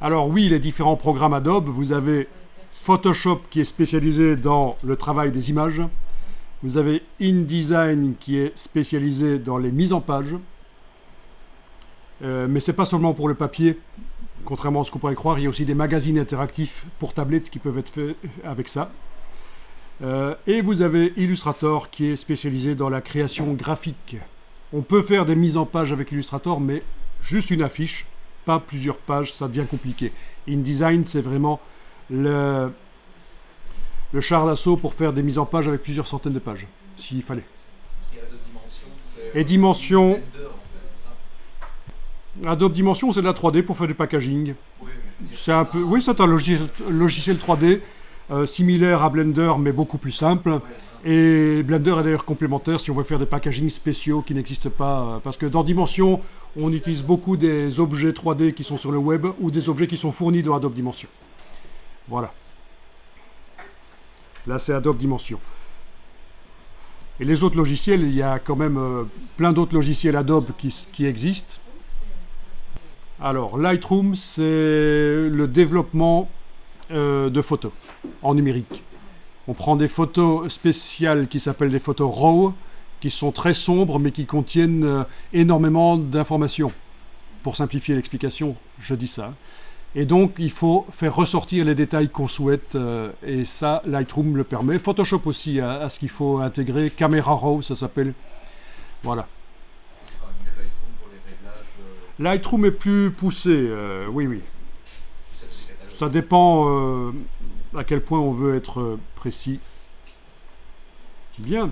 Alors oui, les différents programmes Adobe, vous avez Photoshop qui est spécialisé dans le travail des images. Vous avez InDesign qui est spécialisé dans les mises en page. Mais c'est pas seulement pour le papier, contrairement à ce qu'on pourrait croire. Il y a aussi des magazines interactifs pour tablettes qui peuvent être faits avec ça. Et vous avez Illustrator qui est spécialisé dans la création graphique. On peut faire des mises en page avec Illustrator, mais juste une affiche, pas plusieurs pages, ça devient compliqué. InDesign, c'est vraiment le char d'assaut pour faire des mises en page avec plusieurs centaines de pages, s'il fallait. Et Adobe Dimension, c'est Et Dimension, Blender, en fait, c'est ça? Adobe Dimension, c'est de la 3D pour faire du packaging. Oui, mais je veux dire, C'est un peu, oui, c'est un logiciel 3D similaire à Blender, mais beaucoup plus simple. ouais, Et Blender est d'ailleurs complémentaire si on veut faire des packagings spéciaux qui n'existent pas. Parce que dans Dimension, on utilise beaucoup des objets 3D qui sont sur le web ou des objets qui sont fournis dans Adobe Dimension. Voilà. Là, c'est Adobe Dimension. Et les autres logiciels, il y a quand même plein d'autres logiciels Adobe qui existent. Alors, Lightroom, c'est le développement de photos en numérique. On prend des photos spéciales qui s'appellent des photos RAW, qui sont très sombres, mais qui contiennent énormément d'informations. Pour simplifier l'explication, je dis ça. Et donc, il faut faire ressortir les détails qu'on souhaite, et ça, Lightroom le permet. Photoshop aussi a ce qu'il faut intégrer. Camera Raw, ça s'appelle. Voilà. c'est quand même mieux Lightroom pour les réglages. Lightroom est plus poussé, oui, oui. C'est catalogue. Ça dépend à quel point on veut être précis. Bien.